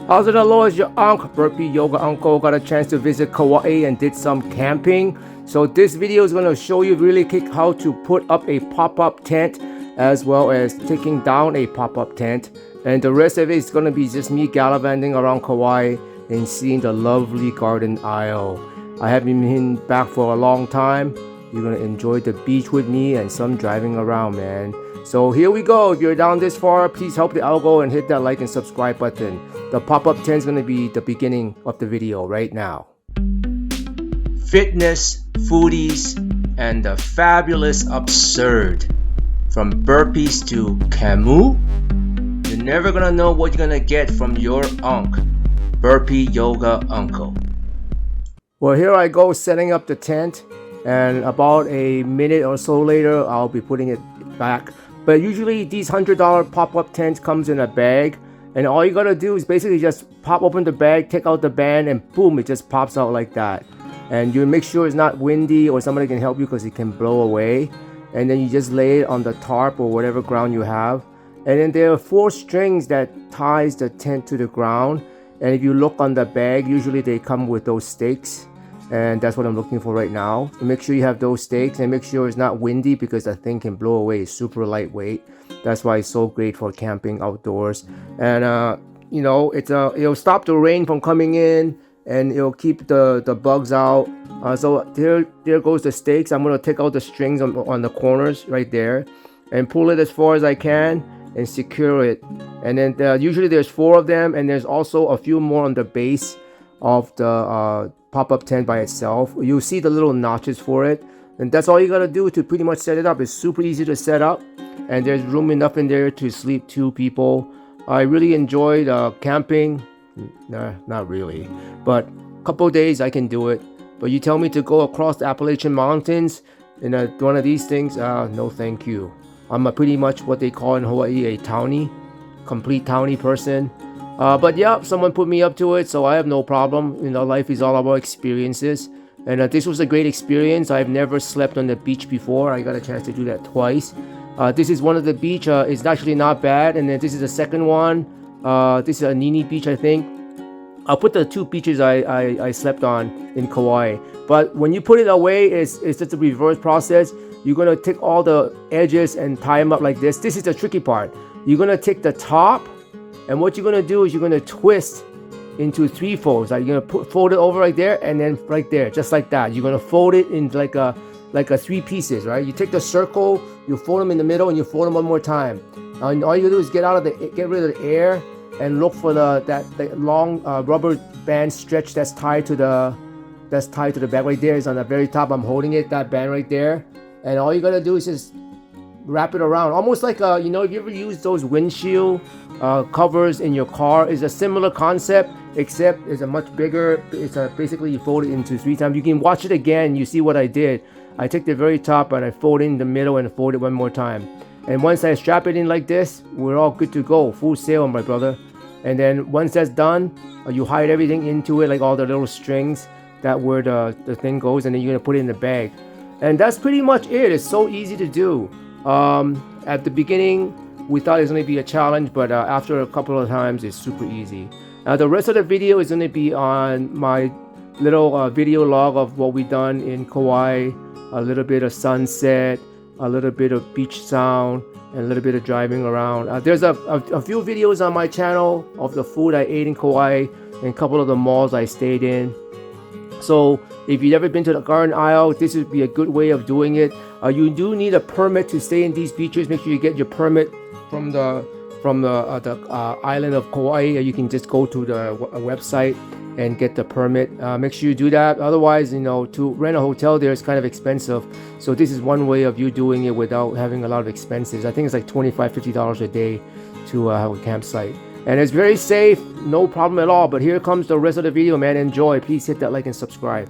How's it, hello, it's your Unc, Burpee Yoga Uncle. Got a chance to visit Kauai and did some camping. So this video is going to show you really quick how to put up a pop-up tent as well as taking down a pop-up tent. And the rest of it is going to be just me gallivanting around Kauai and seeing the lovely garden aisle. I haven't been back for a long time. You're going to enjoy the beach with me and some driving around, man. So here we go. If you're down this far, please help the algo and hit that like and subscribe button. The pop-up tent is going to be the beginning of the video right now. Fitness, foodies, and the fabulous absurd. From burpees to Camus, you're never going to know what you're going to get from your Unc, Burpee Yoga Uncle. Well, here I go setting up the tent, and about a minute or so later, I'll be putting it back. But usually these $100 pop-up tents comes in a bag, and all you gotta do is basically just pop open the bag, take out the band, and boom, it just pops out like that. And you make sure it's not windy or somebody can help you because it can blow away. And then you just lay it on the tarp or whatever ground you have. And then there are 4 strings that ties the tent to the ground. And if you look on the bag, usually they come with those stakes. And that's what I'm looking for right now. So make sure you have those stakes and make sure it's not windy because that thing can blow away. It's super lightweight. That's why it's so great for camping outdoors. And you know, it'll stop the rain from coming in and it'll keep the bugs out. So there goes the stakes. I'm gonna take out the strings on the corners right there and pull it as far as I can and secure it. And then usually there's 4 of them, and there's also a few more on the base of the pop-up tent by itself. You'll see the little notches for it, and that's all you gotta do to pretty much set it up. It's super easy to set up, and there's room enough in there to sleep 2 people. I really enjoyed camping. Nah, not really, but a couple days I can do it. But you tell me to go across the Appalachian Mountains in one of these things, no thank you. I'm pretty much what they call in Hawaii a townie, complete townie person. But yeah, someone put me up to it, so I have no problem. You know, life is all about experiences. And this was a great experience. I've never slept on the beach before. I got a chance to do that twice. This is one of the beach. It's actually not bad. And then this is the second one. This is Anini beach, I think. I'll put the 2 beaches I slept on in Kauai. But when you put it away, it's just a reverse process. You're going to take all the edges and tie them up like this. This is the tricky part. You're going to take the top, and what you're going to do is you're going to twist into 3 folds. Like you're going to fold it over right there and then right there, just like that. You're going to fold it in like a 3 pieces, right? You take the circle, you fold them in the middle, and you fold them one more time. And all you do is get rid of the air and look for that long rubber band stretch that's tied to the bag right there. Is on the very top. I'm holding it, that band right there, and all you gotta do is just wrap it around, almost like you know, if you ever use those windshield covers in your car, is a similar concept, except it's a much bigger. It's basically you fold it into 3 times. You can watch it again. You see what I did. I take the very top and I fold it in the middle and fold it one more time. And once I strap it in like this, we're all good to go. Full sail, my brother. And then once that's done, you hide everything into it, like all the little strings that where the thing goes, and then you're gonna put it in the bag. And that's pretty much it. It's so easy to do. At the beginning, we thought it was gonna be a challenge, but after a couple of times, it's super easy. Now the rest of the video is gonna be on my little video log of what we've done in Kauai, a little bit of sunset, a little bit of beach sound, and a little bit of driving around. There's a few videos on my channel of the food I ate in Kauai and a couple of the malls I stayed in. So if you've ever been to the garden aisle, this would be a good way of doing it. You do need a permit to stay in these beaches. Make sure you get your permit from the island of Kauai. You can just go to the website and get the permit. Make sure you do that. Otherwise, you know, to rent a hotel there is kind of expensive. So this is one way of you doing it without having a lot of expenses. I think it's like $25-50 a day to have a campsite. And it's very safe, no problem at all. But here comes the rest of the video, man. Enjoy. Please hit that like and subscribe.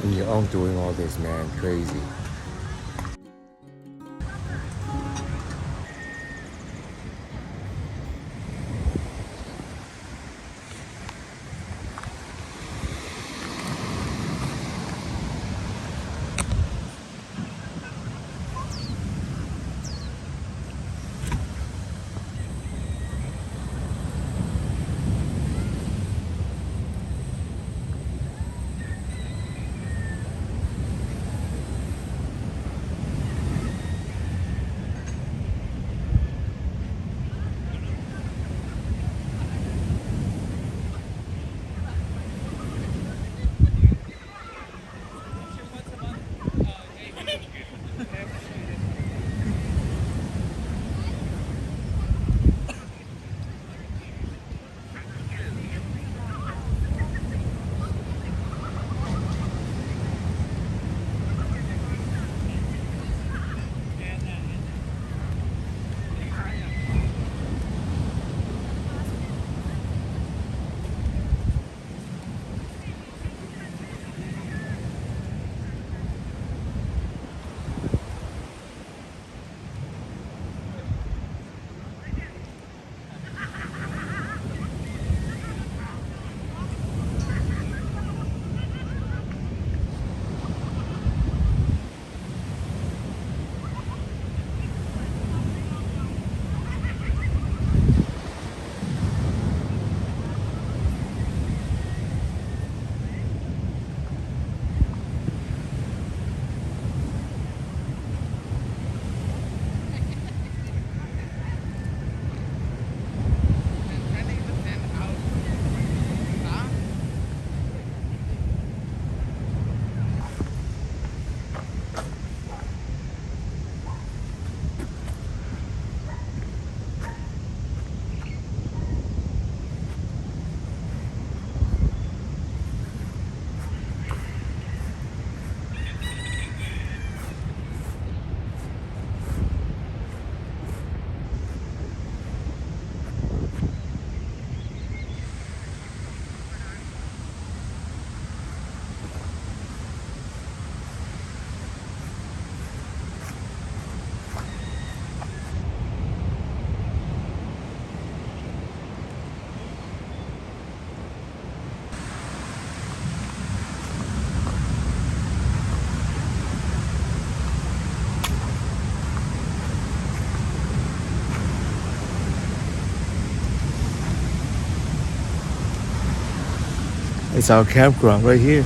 And your own doing all this, man. Crazy. It's our campground right here.